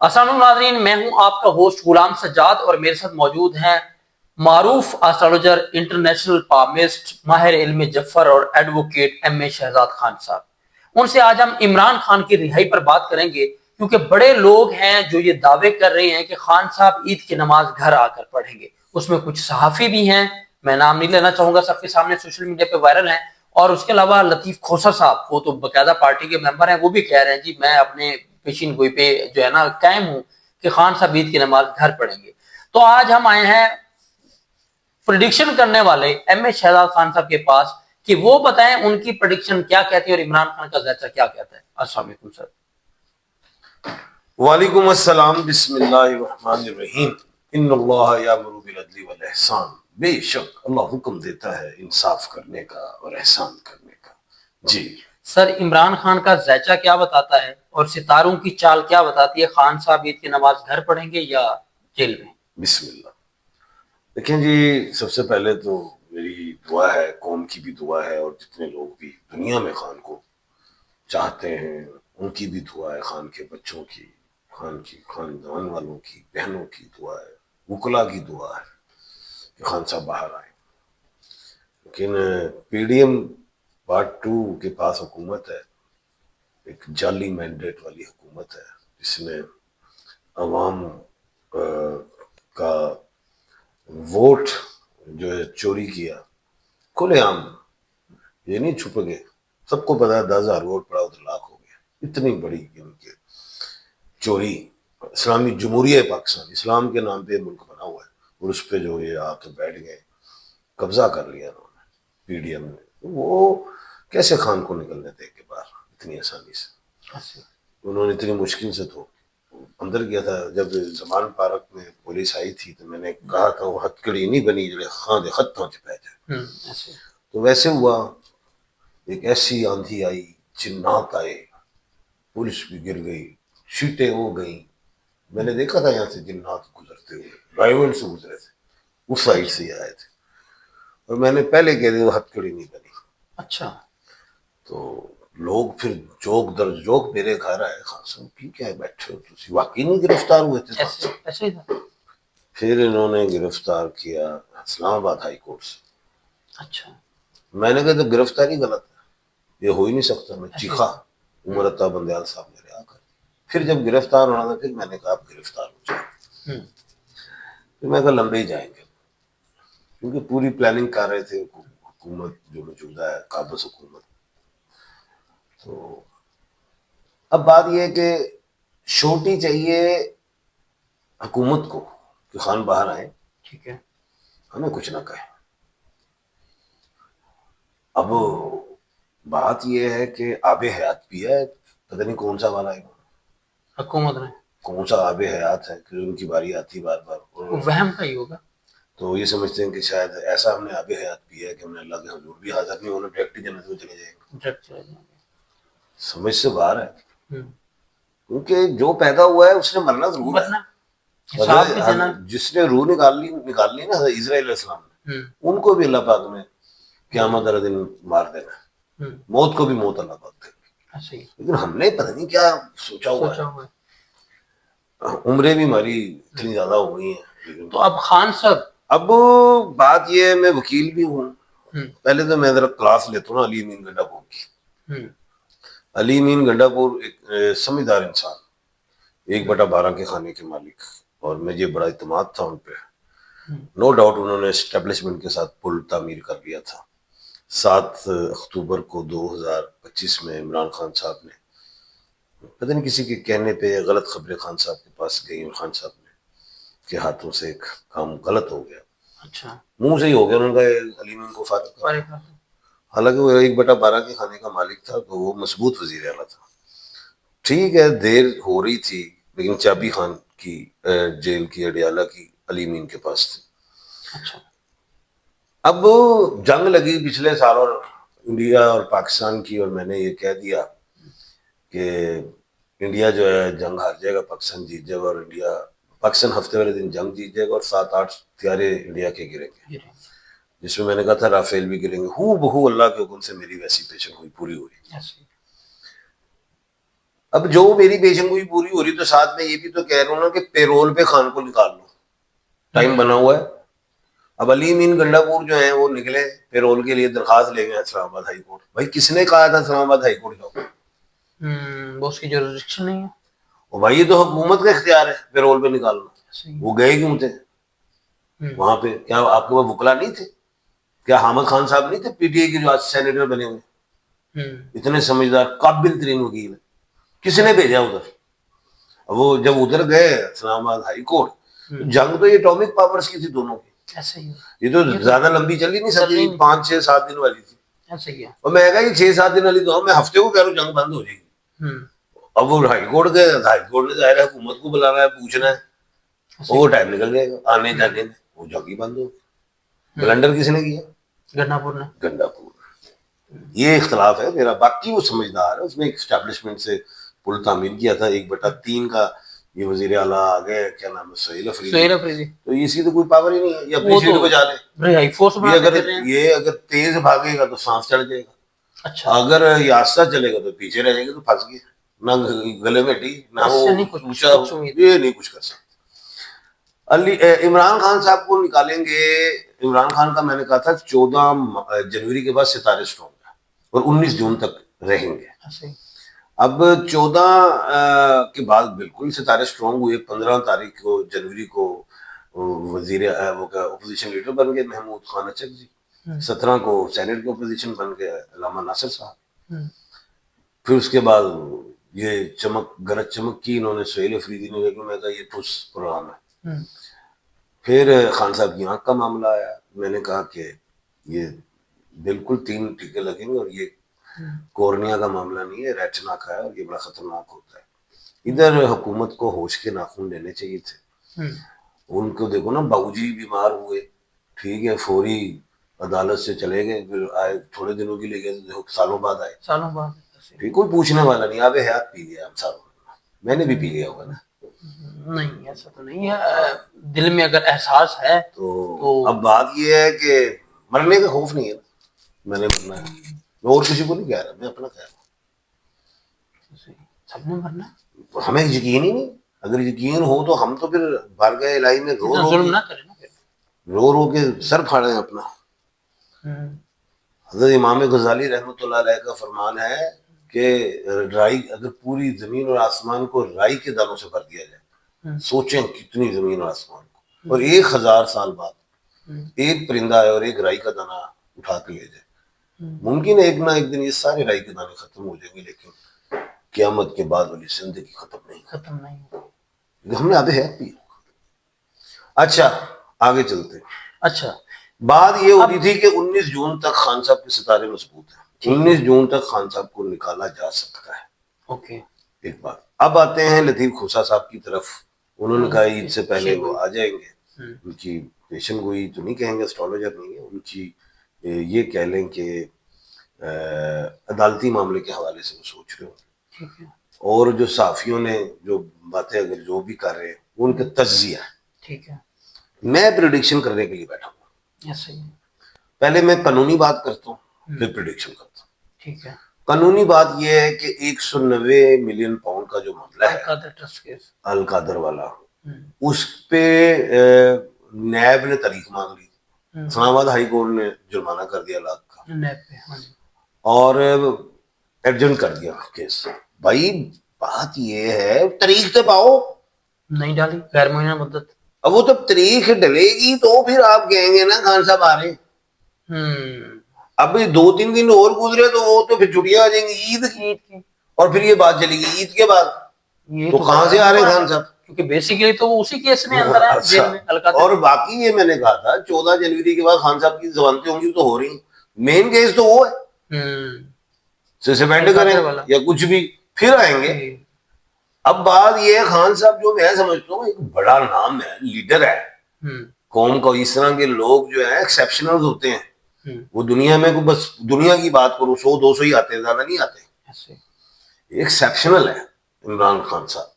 السلام علیکم ناظرین، میں ہوں آپ کا ہوسٹ غلام سجاد اور میرے ساتھ موجود ہیں معروف اسٹرالوجر، انٹرنیشنل پالمسٹ، ماہر علم جعفر اور ایڈوکیٹ ایم اے شہزاد خان صاحب۔ ان سے آج ہم عمران خان کی رہائی پر بات کریں گے، کیونکہ بڑے لوگ ہیں جو یہ دعوے کر رہے ہیں کہ خان صاحب عید کی نماز گھر آ کر پڑھیں گے۔ اس میں کچھ صحافی بھی ہیں، میں نام نہیں لینا چاہوں گا، سب کے سامنے سوشل میڈیا پہ وائرل ہیں، اور اس کے علاوہ لطیف کھوسر صاحب، وہ تو باقاعدہ پارٹی کے ممبر ہیں، وہ بھی کہہ رہے ہیں جی میں اپنے پیشین گوئی پہ جو ہے نا قائم ہوں کہ خان صاحب عید کی نماز گھر پڑھیں گے۔ تو آج ہم آئے ہیں پریڈکشن کرنے والے ایم اے شہزاد خان صاحب کے پاس کہ وہ بتائیں ان کی پریڈکشن کیا کہتی ہے اور عمران خان کا ذائقہ کیا کہتا ہے۔ السلام علیکم سر۔ وعلیکم السلام۔ بسم اللہ الرحمن الرحیم۔ ان اللہ یامر بالعدل والاحسان، بے شک اللہ حکم دیتا ہے انصاف کرنے کا اور احسان کرنے کا۔ جی سر، عمران خان کا ذائقہ کیا بتاتا ہے اور ستاروں کی چال کیا بتاتی ہے؟ خان صاحب عید کی نماز گھر پڑھیں گے یا جیل میں؟ بسم اللہ۔ دیکھیں جی، سب سے پہلے تو میری دعا ہے، قوم کی بھی دعا ہے، اور جتنے لوگ بھی دنیا میں خان کو چاہتے ہیں ان کی بھی دعا ہے، خان کے بچوں کی، خان کی خاندان والوں کی، بہنوں کی دعا ہے، وکلا کی دعا ہے کہ خان صاحب باہر آئیں۔ لیکن پی ڈی ایم پارٹ 2 کے پاس حکومت ہے، ایک جعلی مینڈیٹ والی حکومت ہے، جس نے عوام کا ووٹ جو ہے چوری کیا کھلے عام، یہ نہیں چھپ گئے، سب کو پتا ہے 10,000 ووٹ پڑا 2 لاکھ ہو گیا، اتنی بڑی ان کے چوری۔ اسلامی جمہوریہ پاکستان، اسلام کے نام پہ ملک بنا ہوا ہے، اور اس پہ جو یہ آ کے بیٹھ گئے، قبضہ کر لیا انہوں نے پی ڈی ایم نے۔ وہ کیسے خان کو نکلنے دے کے باہر اتنی آسانی سے؟ انہوں نے اتنی مشکل سے تو اندر کیا تھا۔ جب زمان پارک میں پولیس آئی تھی تو میں نے کہا تھا وہ ہتھ کڑی نہیں بنی جڑے خان دے خطوں چ پہ جائے، تو ویسے ہوا۔ ایک ایسی آندھی آئی، جنات آئے، پولیس بھی گر گئی، شیٹیں ہو گئیں۔ میں نے دیکھا تھا یہاں سے جنات گزرتے ہوئے، ڈرائیور سے گزرے تھے، اس سائڈ سے آئے تھے، اور میں نے پہلے کہہ دیا وہ ہتھ کڑی نہیں بنی۔ اچھا، تو لوگ پھر جوک در جوک میرے گھر آئے، خان صاحب ٹھیک ہے بیٹھے ہو تسی واقعی نہیں گرفتار ہوئے تھے؟ ایسے ہی تھا۔ پھر انہوں نے گرفتار کیا اسلام آباد ہائی کورٹ سے۔ اچھا، میں نے کہا تو گرفتاری غلط ہے، یہ ہو ہی نہیں سکتا۔ میں چیخا، عمر عطا بندیال صاحب میرے آ کر، پھر جب گرفتار ہونا تھا پھر میں نے کہا آپ گرفتار ہو جائیں۔ پھر میں کہا لمبے ہی جائیں گے، کیونکہ پوری پلاننگ کر رہے تھے حکومت جو موجودہ ہے، قابض حکومت۔ تو اب بات یہ ہے کہ چھوٹی چاہیے حکومت کو کہ خان باہر آئے، ٹھیک ہے، ہمیں کچھ نہ کہے۔ اب بات یہ ہے کہ آب حیات بھی ہے، پتہ نہیں کون سا والا ہے، حکومت نے کون سا آب حیات ہے کہ ان کی باری آتی بار بار، وہم کا ہی ہوگا۔ تو یہ سمجھتے ہیں کہ شاید ایسا ہم نے آب حیات بھی ہے کہ ہم نے اللہ کے حضور بھی حاضر نہیں ہونا، ڈائریکٹ جنت میں چلے جائیں گے۔ سمجھ سے باہر ہے، کیونکہ جو پیدا ہوا ہے اس نے مرنا ضرور ہے۔ جس نے روح نکالنی نا اسرائیل علیہ السلام نے، ان کو بھی اللہ پاک نے قیامت والے دن مار دینا ہے، موت کو بھی موت اللہ پاک دے گا۔ لیکن ہم نے پتہ نہیں کیا سوچا ہوا ہے، عمریں بھی ہماری اتنی زیادہ ہو گئی ہیں۔ تو اب خان صاحب، اب بات یہ ہے، میں وکیل بھی ہوں، پہلے تو میں ذرا کلاس لیتا ہوں علی امین گنڈا پور کی۔ علی امین گنڈا پور ایک سمجھدار انسان، 1/12 کے خانے کے مالک، اور مجھے بڑا اعتماد تھا ان پہ۔ نو ڈاؤٹ انہوں نے اسٹیبلشمنٹ کے ساتھ پل تعمیر کر لیا تھا۔ 7 اکتوبر کو 2025 میں عمران خان صاحب نے پتہ نہیں کسی کے کہنے پہ غلط خبریں خان صاحب کے پاس گئی، اور خان صاحب نے کے ہاتھوں سے ایک کام غلط ہو گیا، اچھا منہ سے ہی ہو گیا، انہوں نے کہا علیمین کو فارغ کر۔ حالانکہ وہ 1/12 کے خانے کا مالک تھا، تو وہ مضبوط وزیر اعلیٰ تھا۔ ٹھیک ہے، دیر ہو رہی تھی، لیکن چابی خان کی جیل کی اڈیالہ کی علی امین کے پاس تھی۔ اب جنگ لگی پچھلے سال اور انڈیا اور پاکستان کی، اور میں نے یہ کہہ دیا کہ انڈیا جو ہے جنگ ہار جائے گا، پاکستان جیت جائے گا، اور پاکستان ہفتے والے دن جنگ جیت جائے گا، اور 7-8 ہتھیارے انڈیا کے گریں گے، جس میں نے کہا تھا رافیل بھی گریں گے۔ ہو بہو اللہ کے حکم سے میری ویسی پیشن ہوئی، پوری ہوئی۔ اب جو میری پیشن گوئی پوری ہو رہی تو ساتھ میں یہ بھی تو کہہ رہا ہوں نا کہ پیرول پہ خان کو نکال لو، ٹائم بنا ہوا ہے. اب علی امین گنڈا پور جو ہیں وہ نکلے پیرول کے لیے درخواست لے گئے اسلام آباد ہائی کورٹ. بھائی کس نے کہا تھا اسلام آباد ہائی کورٹ جاؤ؟ وہ اس کی جورسڈکشن نہیں ہے. اور بھائی یہ تو حکومت کا اختیار ہے پیرول پہ نکالنا. صحیح. وہ گئے کیوں تھے وہاں پہ؟ کیا آپ کے پاس وکلا نہیں تھے؟ کیا حامد خان صاحب نہیں تھے پی ٹی آئی کے جو آج سینیٹر بنے ہوئے؟ اتنے سمجھدار قابل ترین وکیل ہیں. کس نے بھیجا ادھر؟ وہ جب ادھر گئے اسلام آباد ہائی کورٹ، جنگ تو یہ ایٹامک پاورز کی تھی دونوں کی. ایسا ہی ہے. یہ تو زیادہ لمبی چلی نہیں سکتی، 5-6-7 دن والی تھی. ایسا ہی ہے. اور میں کہا یہ 6-7 دن والی تو میں ہفتے کو کہہ رہا ہوں جنگ بند ہو جائے گی. اب وہ ہائی کورٹ گئے، ہائی کورٹ نے ظاہر ہے حکومت کو بلانا ہے، پوچھنا ہے، وہ ٹائم نکل جائے گا آنے جانے میں، وہ جنگ ہی بند ہو. بلنڈر کس نے کیا؟ گنڈا پور نے. گنڈا پور. یہ اختلاف ہے میرا. باقی وہ سمجھدار ہے، اس نے ایک اسٹیبلشمنٹ سے پل تعمیر کیا تھا 1/3 کا. یہ وزیر اعلیٰ آ گئے، کیا نام ہے، سہیل افریدی. تو اس کی تو کوئی پاور ہی نہیں ہے، یہ اپنی سیٹ بجا لے. یہ اگر تیز بھاگے گا تو سانس چڑھ جائے گا. اچھا اگر یہ آہستہ چلے گا تو پیچھے رہے گا تو پھنس گیا، نہ گلے میں ٹی نہ وہ پوچھا، یہ نہیں کچھ کر سکتا. عمران خان صاحب کو نکالیں گے. عمران خان کا میں نے کہا تھا 14 جنوری کے بعد ستارے اسٹرانگ ہیں اور 19 جون تک رہیں گے. اب 14 کے بعد بالکل ستارے اسٹرانگ ہوئے. 15 تاریخ کو جنوری کو وزیر اپوزیشن لیڈر بن گئے محمود خان اچک جی. 17 کو سینٹ کے اپوزیشن بن گئے علامہ ناصر صاحب. پھر اس کے بعد یہ چمک گرج چمک کی انہوں نے سہیل افریدی نے، لیکن میں کہا یہ ٹھوس پروگرام ہے. پھر خان صاحب کی آنکھ کا معاملہ آیا. میں نے کہا کہ یہ بالکل 3 ٹیکے لگیں گے اور یہ کورنیا کا معاملہ نہیں ہے، ریٹنا کا ہے اور یہ بڑا خطرناک ہوتا ہے. ادھر حکومت کو ہوش کے ناخن لینے چاہیے تھے. ان کو دیکھو نا، باؤ جی بیمار ہوئے، ٹھیک ہے، فوری عدالت سے چلے گئے، پھر آئے تھوڑے دنوں کے لیے گئے، سالوں بعد آئے. سالوں بعد کوئی پوچھنے والا نہیں. آب حیات پی لیا ہم سالوں میں نے بھی پی لیا ہوگا نا. نہیں ایسا تو نہیں ہے، دل میں اگر احساس ہے تو اب بات یہ ہے کہ مرنے کا خوف نہیں ہے. میں نے مرنا ہے، میں اور کسی کو نہیں کہہ رہا، میں اپنا کہہ رہا ہوں. سب نے مرنا، ہمیں یقین ہی نہیں. اگر یقین ہو تو ہم تو پھر بارگاہ الہی میں ظلم نہ کریں نا، رو رو کے سر پھاڑیں اپنا. حضرت امام غزالی رحمۃ اللہ علیہ کا فرمان ہے کہ رائی اگر پوری زمین اور آسمان کو رائی کے دانوں سے بھر دیا جائے، سوچیں کتنی زمین اور آسمان کو، اور 1000 سال بعد ایک پرندہ ہے اور ایک رائی کا دانہ اٹھا کے لے جائے. ممکن ہے ایک نہ ایک دن یہ سارے رائی کے دانے ختم ہو جائیں گے، لیکن قیامت کے بعد والی زندگی ختم نہیں ہوگی. ہم نے آدھے ہے پی. اچھا آگے چلتے. اچھا بات یہ ہو رہی تھی کہ 19 جون تک خان صاحب کے ستارے مضبوط ہیں. 19 جون تک خان صاحب کو نکالا جا سکتا ہے. اوکے ایک بات. اب آتے ہیں لطیف کھوسا صاحب کی طرف. انہوں نے کہا عید سے پہلے وہ آ جائیں گے. ان کی پیشن گوئی تو نہیں کہیں گے، اسٹرالوجر نہیں ہے، ان کی یہ کہہ لیں کہ عدالتی معاملے کے حوالے سے وہ سوچ رہے ہوں. اور جو صحافیوں نے جو باتیں اگر جو بھی کر رہے ہیں وہ ان کا تجزیہ ہے. ٹھیک ہے، میں پریڈکشن کرنے کے لیے بیٹھا ہوں. پہلے میں قانونی بات کرتا ہوں پھر پریڈکشن کرتا ہوں. ٹھیک ہے. قانونی بات یہ ہے کہ 190 ملین پاؤنڈ کا جو معاملہ ہے القادر والا، اس پہ نیب نے تاریخ مانگ لی. اسلام آباد ہائی کورٹ نے جرمانہ کر دیا لاکھ کا نیب پہ، اور ایڈجنٹ کر دیا کیس. بھائی بات یہ ہے تاریخ تو پاؤ، نہیں ڈالی غیر معینہ مدت. اب وہ تو تاریخ ڈلے گی تو پھر آپ کہیں گے نا خان صاحب آ رہے ہیں. اب 2-3 دن اور گزرے تو وہ تو پھر چھٹیاں آ جائیں گی عید کی، اور پھر یہ بات چلے گی عید کے بعد. تو کہاں سے آ رہے ہیں خان صاحب؟ کیونکہ بیسیکلی تو وہ اسی کیس میں اندر ہے جیل میں. اور باقی یہ میں نے کہا تھا 14 جنوری کے بعد خان صاحب کی ضمانتیں ہوں گی تو ہو رہی ہیں. مین کیس تو وہ ہے، سسپینڈ کریں یا کچھ بھی پھر آئیں گے. اب بات یہ ہے خان صاحب جو میں سمجھتا ہوں ایک بڑا نام ہے، لیڈر ہے قوم کا. اس طرح کے لوگ جو ہیں ایکسیپشنل ہوتے ہیں. وہ دنیا میں بس دنیا کی بات کرو 100-200 ہی آتے ہیں، زیادہ نہیں آتے. ایکسیپشنل ہے عمران خان صاحب.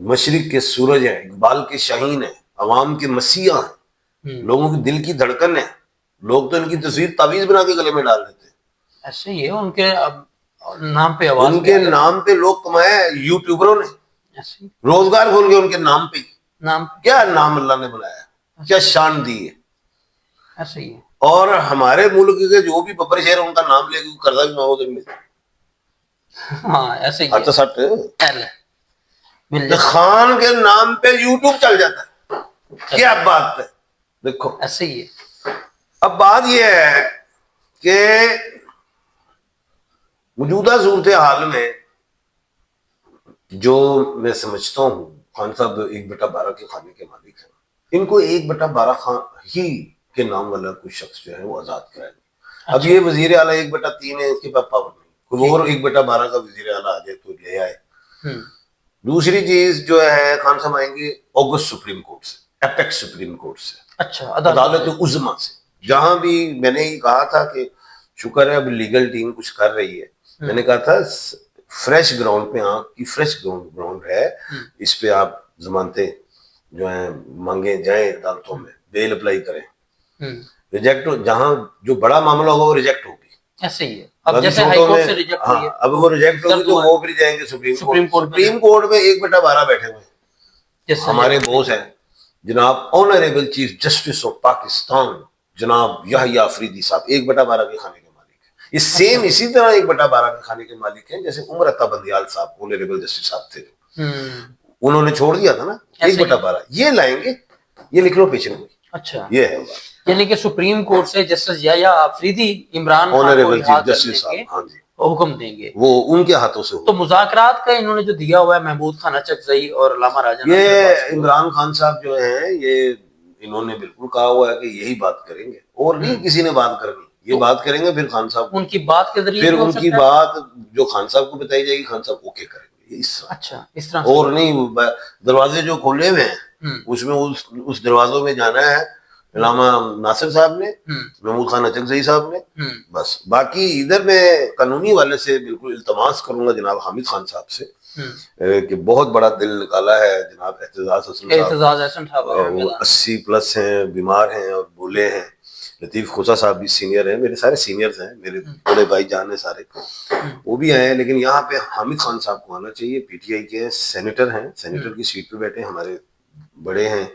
مشرق کے سورج ہیں، اقبال کے شاہین ہیں، عوام کے مسیح ہیں، لوگوں کے دل کی دھڑکن ہے. لوگ تو ان کی تصویر تعویذ بنا کے گلے میں ڈال دیتے ہیں. ایسے ہی ہے ان کے نام پہ آواز ان کے نام پہ لوگ کمائے یوٹیوبروں نے, ایسے ہی روزگار کھول کے ان کے نام پہ. نام کیا نام اللہ نے بنایا, کیا شان دی ہے. ایسے ہی ہے. اور ہمارے ملک کے جو بھی ببر شہر ان کا نام لے کے قرضہ بھی مانگو تو ملتا. ہاں ایسے ہی ہے. اچھا سٹ پہلے مل جائے. خان کے نام پہ یوٹیوب چل جاتا ہے, کیا بات ہے. دیکھو ایسے ہی ہے. اب بات یہ ہے کہ موجودہ صورتحال میں جو میں سمجھتا ہوں, خان صاحب 1/12 کے کھانے کے مالک ہیں, ان کو 1/12 خان ہی کے نام والا کوئی شخص جو ہے وہ آزاد کرائے. اب یہ وزیر اعلیٰ 1/3 ہے, اس کے پاس پاور نہیں, کوئی اور 1/12 کا وزیر اعلیٰ آ جائے تو لے آئے. دوسری چیز جو ہے, خان صاحب آئیں گے اوگسٹ سپریم کورٹ سے, اپیکس سپریم کورٹ سے, اچھا عدالت عظمیٰ سے, جہاں بھی میں نے کہا تھا کہ شکر ہے اب لیگل ٹیم کچھ کر رہی ہے. میں نے کہا تھا فریش گراؤنڈ پہ, آپ کی فریش گراؤنڈ ہے, اس پہ آپ ضمانتیں جو ہیں مانگے جائیں عدالتوں میں, بیل اپلائی کریں. ریجیکٹ جہاں جو بڑا معاملہ ہوگا وہ ریجیکٹ ہوگی. ایسے ہی ہے. اب جیسے ہائی کورٹ سے ریجیکٹ ہوئی ہے, اب وہ ریجیکٹ ہوگی تو وہ پھر جائیں گے سپریم کورٹ میں. 1/12 بیٹھے ہوئے ہیں ہمارے بوس ہیں جناب honourable chief justice of Pakistan جناب یحییٰ آفریدی صاحب, 1/12 کے کھانے کے مالک ہیں. یہ سیم اسی طرح 1/12 کے کھانے کے مالک ہیں جیسے عمر عطا بندیال صاحب آنریبل جسٹس صاحب تھے, انہوں نے چھوڑ دیا تھا نا 1/12. یہ لائیں گے, یہ لکھ لو پیچھے کوئی. اچھا یہ ہے یعنی کہ سپریم کورٹ سے جسٹس یحییٰ آفریدی عمران خان کو رہا کرنے کے ہاں جی حکم دیں گے, وہ ان کے ہاتھوں سے تو مذاکرات کا انہوں نے جو دیا ہوا ہے محمود خان اچکزئی اور علامہ راجہ, یہ عمران خان صاحب جو ہیں یہ انہوں نے بالکل کہا ہوا ہے کہ یہی بات کریں گے اور نہیں کسی نے بات کرنی, یہ بات کریں گے. پھر خان صاحب ان کی بات کے ذریعے پھر ان کی بات جو خان صاحب کو بتائی جائے گی, خان صاحب اوکے کریں گے. اچھا اس طرح اور نہیں, دروازے جو کھولے ہوئے ہیں اس میں اس دروازوں میں جانا ہے علامہ ناصر صاحب نے, محمود خان اچکزئی صاحب نے, بس. باقی ادھر میں قانونی والے سے بالکل التماس کروں گا جناب حامد خان صاحب سے کہ بہت بڑا دل نکالا ہے جناب اعتزاز حسن صاحب, 80+ ہیں, بیمار ہیں اور بولے ہیں. لطیف خوسا صاحب بھی سینئر ہیں, میرے سارے سینئرز ہیں, میرے بڑے بھائی جان ہیں سارے, وہ بھی آئے ہیں. لیکن یہاں پہ حامد خان صاحب کو آنا چاہیے, پی ٹی آئی کے سینیٹر ہیں, سینیٹر کی سیٹ پہ بیٹھے, ہمارے بڑے ہیں,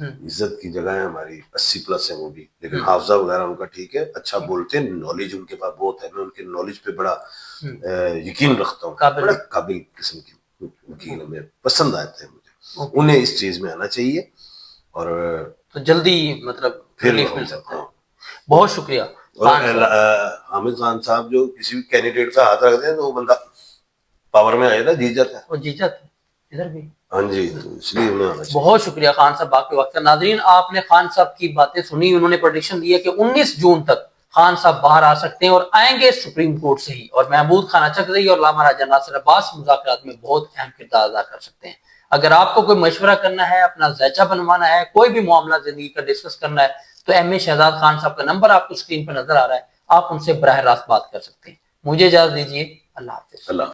عزت کی جگہ ہے ہماری, 80+ ہیں وہ بھی, لیکن حافظہ وغیرہ ان کا ٹھیک ہے, اچھا بولتے ہیں, نالج ان کے پاس بہت ہے. میں ان کے نالج پہ بڑا یقین رکھتا ہوں, بڑا قابل قسم کی وکیل ہمیں پسند آتے ہیں مجھے. انہیں اس چیز میں آنا چاہیے اور تو جلدی مطلب ریلیف مل سکتا ہے. بہت شکریہ. حامد خان صاحب جو کسی بھی کینڈیڈیٹ کا ہاتھ رکھتے ہیں تو وہ بندہ پاور میں آئے نا, جیت جاتا ہے. وہ جیت جاتا ہے ادھر بھی. ہاں جی, تو اس لیے انہیں آنا چاہیے. بہت شکریہ خان صاحب باقی وقت. ناظرین آپ نے خان صاحب کی باتیں سنی, انہوں نے پریڈکشن دی ہے کہ 19 جون تک خان صاحب باہر آ سکتے ہیں اور آئیں گے سپریم کورٹ سے ہی, اور محمود خان اچکزئی اور علامہ راجہ ناصر عباس مذاکرات میں بہت اہم کردار ادا کر سکتے ہیں. اگر آپ کو کوئی مشورہ کرنا ہے, اپنا ذائچہ بنوانا ہے, کوئی بھی معاملہ زندگی کا ڈسکس کرنا ہے, تو ایم اے شہزاد خان صاحب کا نمبر آپ کو اسکرین پر نظر آ رہا ہے, آپ ان سے براہ راست بات کر سکتے ہیں. مجھے اجازت دیجیے, اللہ حافظ.